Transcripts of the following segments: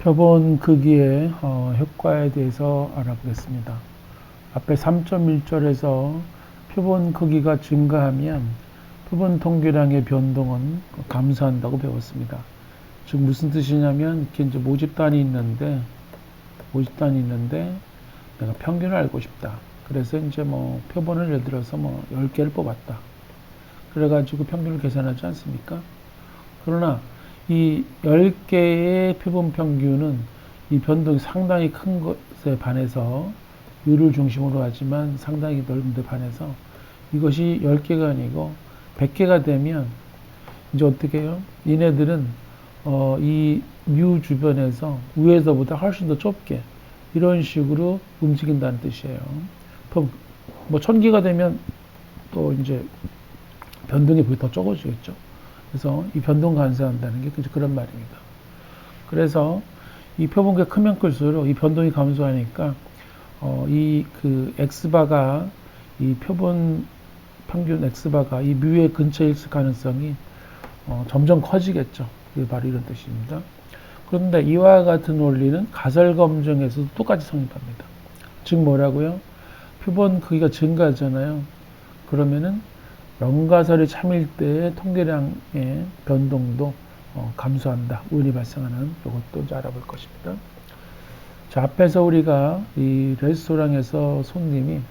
표본 크기의 효과에 대해서 알아보겠습니다. 앞에 3.1절에서 표본 크기가 증가하면 표본 통계량의 변동은 감소한다고 배웠습니다. 즉 무슨 뜻이냐면 이렇게 이제 모집단이 있는데 내가 평균을 알고 싶다. 그래서 이제 뭐 표본을 예를 들어서 뭐 10개를 뽑았다. 그래가지고 평균을 계산하지 않습니까? 그러나 이 10개의 표본 평균은 이 변동이 상당히 큰 것에 반해서 유를 중심으로 하지만 상당히 넓은 데 반해서 이것이 10개가 아니고 100개가 되면 이제 어떻게 해요? 얘네들은 이 뮤 주변에서 위에서보다 훨씬 더 좁게 이런 식으로 움직인다는 뜻이에요. 그럼 뭐 1000개가 되면 또 이제 변동의 폭이 더 적어지겠죠. 그래서 이 변동 감소한다는 게 그런 말입니다. 그래서 이 표본계가 크면 클수록 이 변동이 감소하니까 이 그 x바가 이 표본 평균 x바가 이 뮤의 근처에 있을 가능성이 점점 커지겠죠. 그게 바로 이런 뜻입니다. 그런데 이와 같은 원리는 가설 검증에서도 똑같이 성립합니다. 즉 뭐라고요? 표본 크기가 증가하잖아요. 그러면은 영가설이 참일 때의 통계량의 변동도 감소한다. 우연히 발생하는 이것도 이제 알아볼 것입니다. 자, 앞에서 우리가 이 레스토랑에서 손님이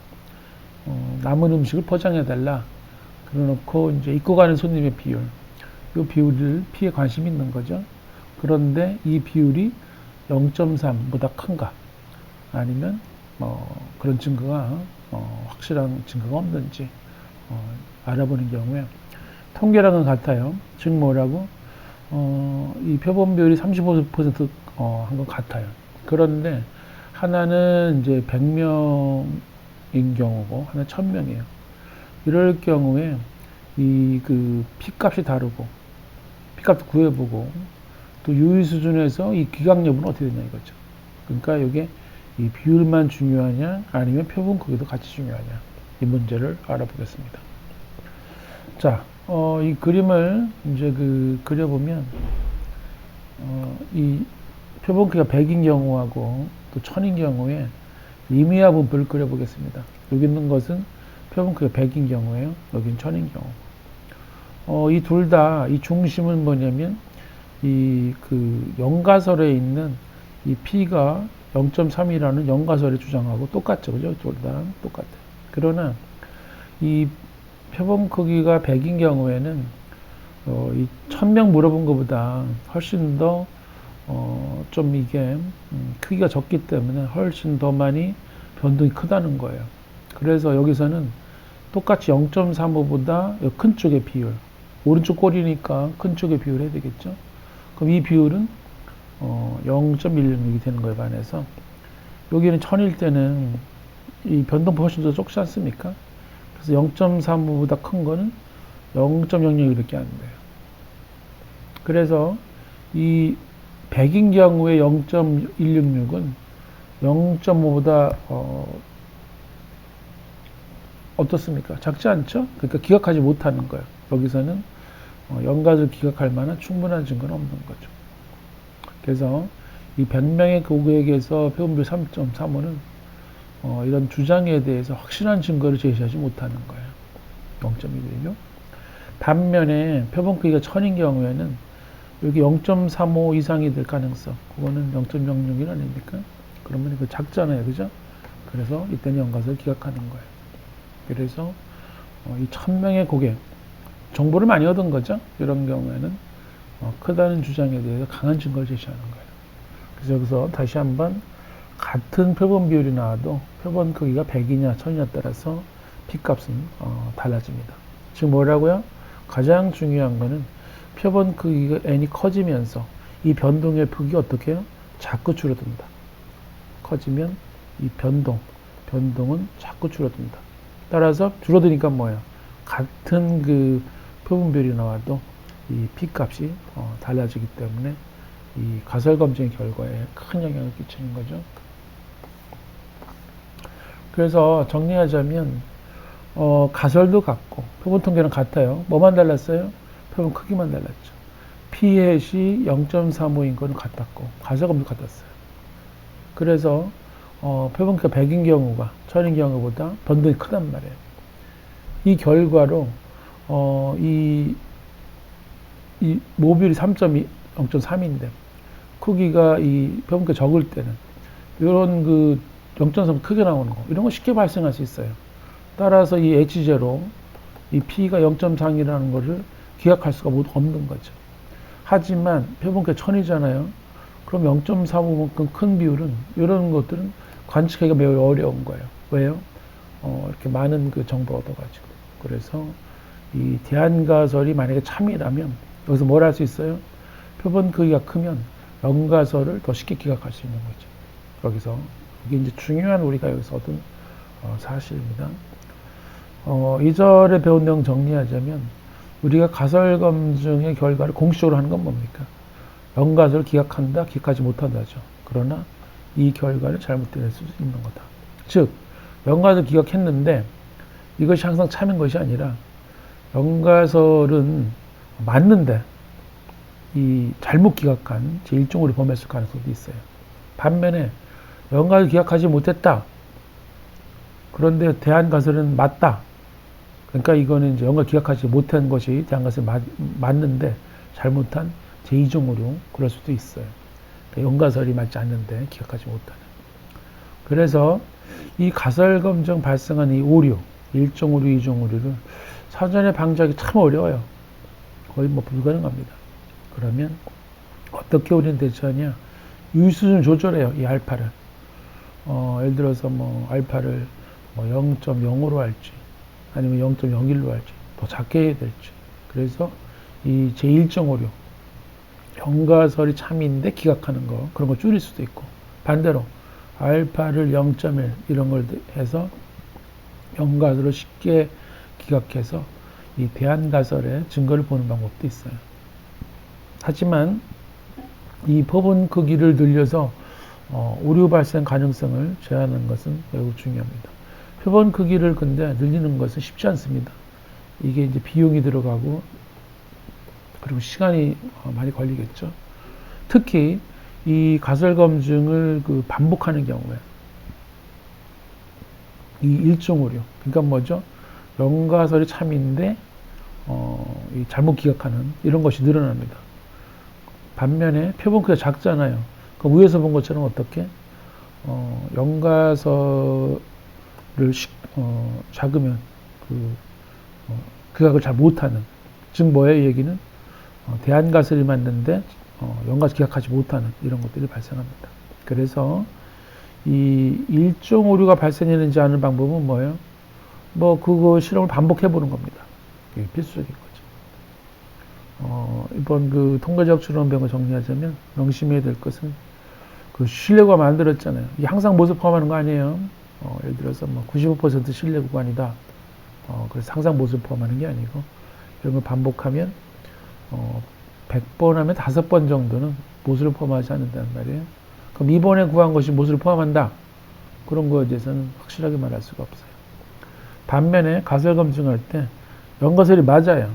남은 음식을 포장해달라. 그래놓고 이제 입고 가는 손님의 비율, 이 비율을 피해 관심이 있는 거죠. 그런데 이 비율이 0.3보다 큰가? 아니면 그런 증거가 확실한 증거가 없는지 알아보는 경우에 통계량은 같아요. 즉 뭐라고? 이 표본 비율이 35% 한 건 같아요. 그런데 하나는 이제 100명인 경우고 하나 1000명이에요. 이럴 경우에 이 그 피값이 다르고 피값도 구해보고 또 유의 수준에서 이 기각 여부는 어떻게 되냐 이거죠. 그러니까 이게 이 비율만 중요하냐 아니면 표본 크기도 같이 중요하냐 이 문제를 알아보겠습니다. 자, 이 그림을 이제 그려보면 이 표본 크기가 100인 경우하고 또 1000인 경우에 임의화 분포를 그려보겠습니다. 여기 있는 것은 표본 크기가 100인 경우에요. 여기는 1000인 경우. 이 둘 다 이 중심은 뭐냐면 이 그 영가설에 있는 이 P가 0.3이라는 영가설의 주장하고 똑같죠. 그죠? 둘 다 똑같아요. 그러나 이 표본 크기가 100인 경우에는 이 1000명 물어본 것보다 훨씬 더 좀 이게 크기가 적기 때문에 훨씬 더 많이 변동이 크다는 거예요. 그래서 여기서는 똑같이 0.35보다 큰 쪽의 비율, 오른쪽 꼬리니까 큰 쪽의 비율 해야 되겠죠. 그럼 이 비율은 0.116이 되는 거에 반해서 여기는 1000일 때는 이 변동폭 훨씬 더 적지 않습니까? 그래서 0.35보다 큰 거는 0.001밖에 안 돼요. 그래서 이 100인 경우에 0.166은 0.5보다 어떻습니까? 작지 않죠? 그러니까 기각하지 못하는 거예요. 여기서는 연가를 기각할 만한 충분한 증거는 없는 거죠. 그래서 이 100명의 고객에게서 표본비율 3.35는 이런 주장에 대해서 확실한 증거를 제시하지 못하는 거예요. 0.116. 반면에 표본 크기가 1000인 경우에는 여기 0.35 이상이 될 가능성, 그거는 0.06이 아닙니까? 그러면 이거 작잖아요, 그죠? 그래서 이때는 연가설을 기각하는 거예요. 그래서 이 1000명의 고객, 정보를 많이 얻은 거죠? 이런 경우에는 크다는 주장에 대해서 강한 증거를 제시하는 거예요. 그래서 여기서 다시 한번 같은 표본 비율이 나와도 표본 크기가 100이냐 1000이냐 따라서 P값은 달라집니다. 즉 뭐라고요? 가장 중요한 거는 표본 크기가 n이 커지면서 이 변동의 폭이 어떻게 해요? 자꾸 줄어든다. 커지면 이 변동은 자꾸 줄어든다. 따라서 줄어드니까 뭐예요? 같은 그 표본 비율이 나와도 이 P값이 달라지기 때문에 이 가설 검증의 결과에 큰 영향을 끼치는 거죠. 그래서 정리하자면 가설도 같고 표본 통계는 같아요. 뭐만 달랐어요? 표본 크기만 달랐죠. p햇이 0.35인 거는 같았고 가설검도 같았어요. 그래서 표본기가 100인 경우가 1000인 경우보다 변동이 크단 말이에요. 이 결과로 이 모듈이 0.3인데 크기가 이 표본기가 적을 때는 이런 그 0.3 크게 나오는 거 이런 거 쉽게 발생할 수 있어요. 따라서 이 H0 이 P가 0.3이라는 것을 기약할 수가 없는 거죠. 하지만 표본기가 1000이잖아요. 그럼 0.45만큼 큰 비율은 이런 것들은 관측하기가 매우 어려운 거예요. 왜요? 이렇게 많은 그 정보를 얻어가지고. 그래서 이 대안가설이 만약에 참이라면 여기서 뭘 할 수 있어요? 표본 크기가 크면 연가설을 더 쉽게 기각할 수 있는 거죠. 여기서 이게 이제 중요한 우리가 여기서 얻은 사실입니다. 2절에 배운 내용 정리하자면 우리가 가설 검증의 결과를 공식적으로 하는 건 뭡니까? 연가설을 기각한다, 기각하지 못한다죠. 그러나 이 결과를 잘못될 수 있는 거다. 즉, 연가설 기각했는데 이것이 항상 참인 것이 아니라 연가설은 맞는데 이 잘못 기각한 제1종으로 범했을 가능성도 있어요. 반면에 연가설 기각하지 못했다. 그런데 대안가설은 맞다. 그러니까 이거는 이제 연가 기각하지 못한 것이 대안가설이 맞는데 잘못한 제2종으로 그럴 수도 있어요. 그러니까 연가설이 맞지 않는데 기각하지 못하는. 그래서 이 가설 검증 발생한 이 오류, 1종 오류, 2종 오류를 사전에 방지하기 참 어려워요. 거의 뭐 불가능합니다. 그러면 어떻게 우리는 대처하냐? 유수준 조절해요. 이 알파를. 예를 들어서 뭐 알파를 뭐 0.05로 할지 아니면 0.01로 할지 더 작게 해야 될지. 그래서 이 제1종 오류 연가설이 참인데 기각하는 거 그런 거 줄일 수도 있고 반대로 알파를 0.1 이런 걸 해서 연가설을 쉽게 기각해서 이 대안가설의 증거를 보는 방법도 있어요. 하지만 이 표본 크기를 늘려서 오류 발생 가능성을 제한하는 것은 매우 중요합니다. 표본 크기를 근데 늘리는 것은 쉽지 않습니다. 이게 이제 비용이 들어가고 그리고 시간이 많이 걸리겠죠. 특히 이 가설 검증을 그 반복하는 경우에 이 일종 오류, 그러니까 뭐죠? 연가설이 참인데 이 잘못 기각하는 이런 것이 늘어납니다. 반면에 표본 크기가 작잖아요. 그럼 위에서 본 것처럼 어떻게 연가설을 작으면 기각을 잘 못하는, 즉 뭐예요? 얘기는 대안가설이 맞는데 연가설 기각하지 못하는 이런 것들이 발생합니다. 그래서 이 일종 오류가 발생했는지 아는 방법은 뭐예요? 뭐 그거 실험을 반복해 보는 겁니다. 이게 필수적인 거죠. 이번 그 통계적 추론 배운 거 정리하자면 명심해야 될 것은 그 신뢰 구간 만들었잖아요. 이게 항상 모습 포함하는 거 아니에요. 예를 들어서 뭐 95% 신뢰 구간이다. 그래서 항상 모습 포함하는 게 아니고 이런 걸 반복하면 100번 하면 5번 정도는 모습을 포함하지 않는다는 말이에요. 그럼 이번에 구한 것이 모습을 포함한다. 그런 거에 대해서는 확실하게 말할 수가 없어요. 반면에 가설 검증할 때 연가설이 맞아요.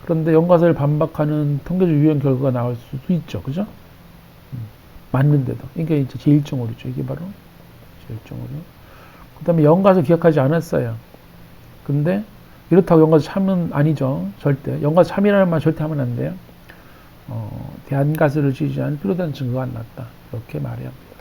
그런데 연가설을 반박하는 통계적 유형 결과가 나올 수도 있죠. 그죠? 맞는데도. 이게 이제 제1종 오류죠. 이게 바로 제1종 오류. 그 다음에 연가설 기억하지 않았어요. 근데 이렇다고 연가설 참은 아니죠. 절대. 연가설 참이라는 말 절대 하면 안 돼요. 대안가설을 지지하는 뚜렷한 증거가 안 났다. 이렇게 말해야 합니다.